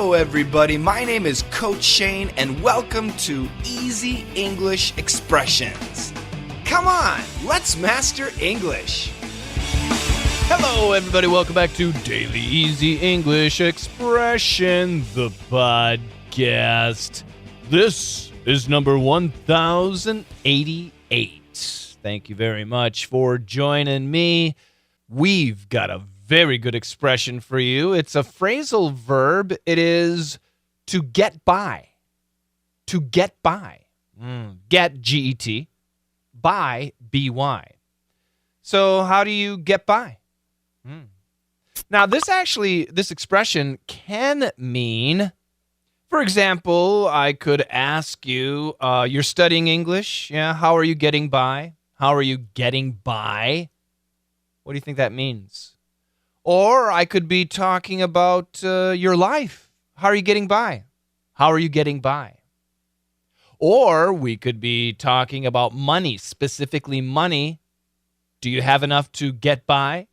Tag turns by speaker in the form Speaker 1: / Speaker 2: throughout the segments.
Speaker 1: Hello, everybody. My name is Coach Shane, and welcome to Easy English Expressions. Come on, let's master English.
Speaker 2: Hello, everybody. Welcome back to Daily Easy English Expression, the podcast. This is number 1088. Thank you very much for joining me. We've got a very good expression for you. It's a phrasal verb. It is to get by. To get by. Get, G-E-T. By, B-Y. So how do you get by? Now, this expression can mean, for example, I could ask you, you're studying English? Yeah, how are you getting by? How are you getting by? What do you think that means? Or I could be talking about your life. How are you getting by? How are you getting by? Or we could be talking about money, specifically money. Do you have enough to get by?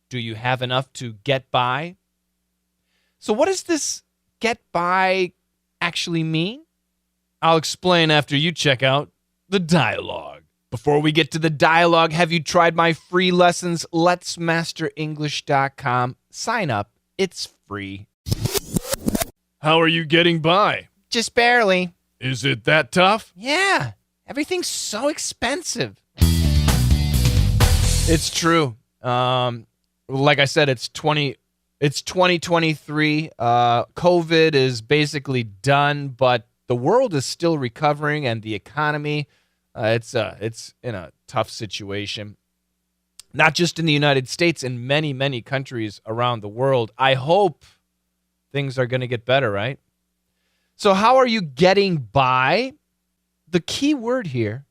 Speaker 2: Do you have enough to get by? So what does this get by actually mean? I'll explain after you check out the dialogue. Before we get to the dialogue, have you tried my free lessons? Let'sMasterEnglish.com. Sign up. It's free. How are you getting by?
Speaker 1: Just barely.
Speaker 2: Is it that tough?
Speaker 1: Yeah, everything's so expensive.
Speaker 2: It's true. Like I said, it's 2023. COVID is basically done, but the world is still recovering, and the economy, it's in a tough situation. Not just in the United States, in many, many countries around the world. I hope things are going to get better, right? So how are you getting by? The key word here,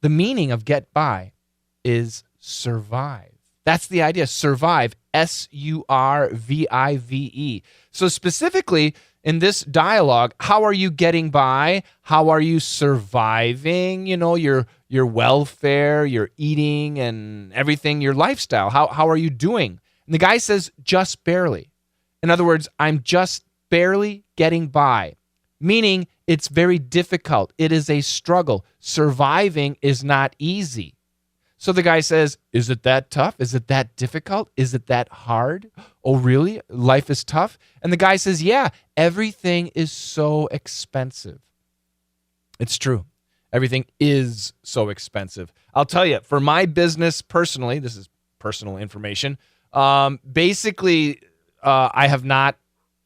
Speaker 2: the meaning of get by, is survive. That's the idea. Survive. S-U-R-V-I-V-E. So specifically in this dialogue, how are you getting by? How are you surviving? You know, your welfare, your eating and everything, your lifestyle. How are you doing? And the guy says, just barely. In other words, I'm just barely getting by. Meaning it's very difficult. It is a struggle. Surviving is not easy. So the guy says, is it that tough? Is it that difficult? Is it that hard? Oh, really? Life is tough? And the guy says, yeah, everything is so expensive. It's true. Everything is so expensive. I'll tell you, for my business personally, this is personal information, basically, I have not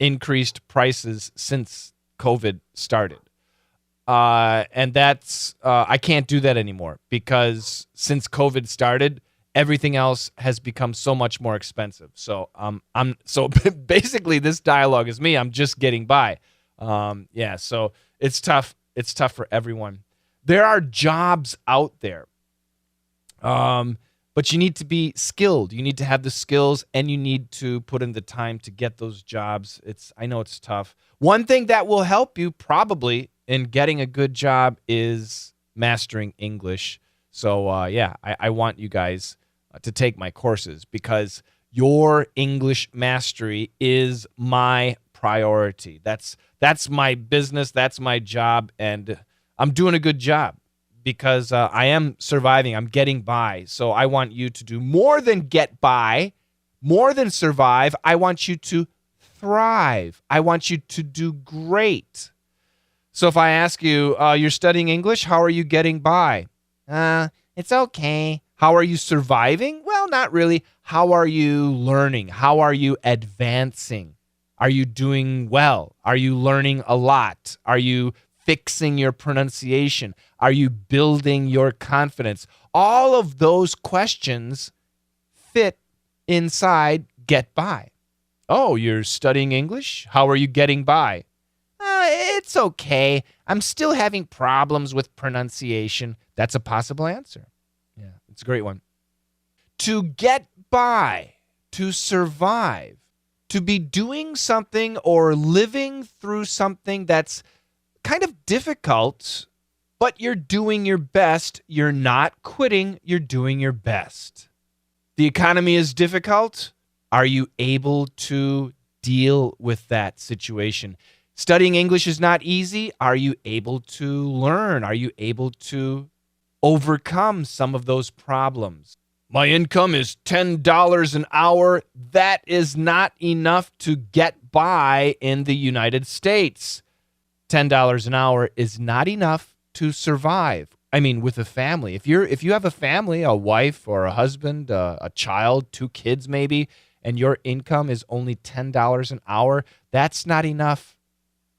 Speaker 2: increased prices since COVID started. And that's I can't do that anymore because since COVID started, everything else has become so much more expensive. So so basically this dialogue is me. I'm just getting by. So it's tough. It's tough for everyone. There are jobs out there. But you need to be skilled. You need to have the skills and you need to put in the time to get those jobs. I know it's tough. One thing that will help you probably in getting a good job is mastering English. So, I want you guys to take my courses because your English mastery is my priority. That's my business. That's my job. And I'm doing a good job because I am surviving. I'm getting by. So I want you to do more than get by, more than survive. I want you to thrive. I want you to do great. So if I ask you, you're studying English, how are you getting by? It's okay. How are you surviving? Well, not really. How are you learning? How are you advancing? Are you doing well? Are you learning a lot? Are you fixing your pronunciation? Are you building your confidence? All of those questions fit inside get by. Oh, you're studying English? How are you getting by? It's okay. I'm still having problems with pronunciation. That's a possible answer. Yeah, it's a great one. To get by, to survive, to be doing something or living through something that's kind of difficult, but you're doing your best. You're not quitting. You're doing your best. The economy is difficult. Are you able to deal with that situation. Studying English is not easy. Are you able to learn? Are you able to overcome some of those problems? My income is $10 an hour. That is not enough to get by in the United States. $10 an hour is not enough to survive. I mean, with a family. If you have a family, a wife or a husband, a child, 2 kids maybe, and your income is only $10 an hour, that's not enough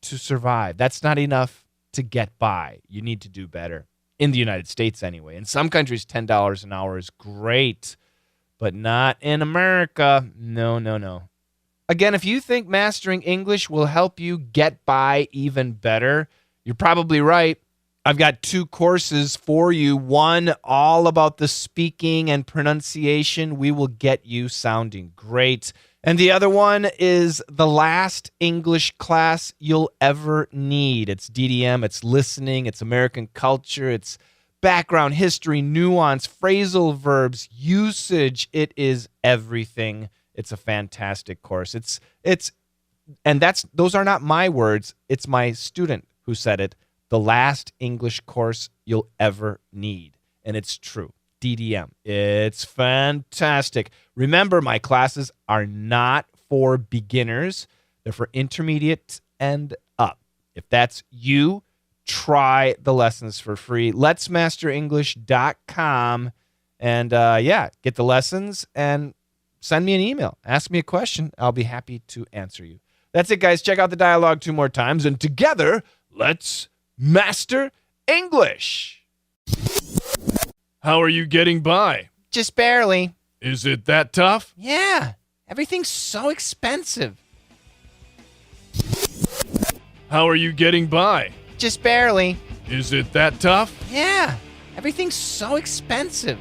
Speaker 2: to survive. That's not enough to get by. You need to do better. In the United States anyway. In some countries, $10 an hour is great, but not in America. No. Again, if you think mastering English will help you get by even better, you're probably right. I've got 2 courses for you. One all about the speaking and pronunciation. We will get you sounding great. And the other one is the last English class you'll ever need. It's DDM, it's listening, it's American culture, it's background history, nuance, phrasal verbs, usage. It is everything. It's a fantastic course. Those are not my words. It's my student who said it. The last English course you'll ever need. And it's true. DDM. It's fantastic. Remember, my classes are not for beginners. They're for intermediate and up. If that's you, try the lessons for free. letsmasterenglish.com and get the lessons and send me an email. Ask me a question. I'll be happy to answer you. That's it, guys. Check out the dialogue 2 more times, and together, let's master English.
Speaker 3: How are you getting by?
Speaker 2: Just barely.
Speaker 3: Is it that tough?
Speaker 2: Yeah. Everything's so expensive.
Speaker 3: How are you getting by?
Speaker 2: Just barely.
Speaker 3: Is it that tough?
Speaker 2: Yeah. Everything's so expensive.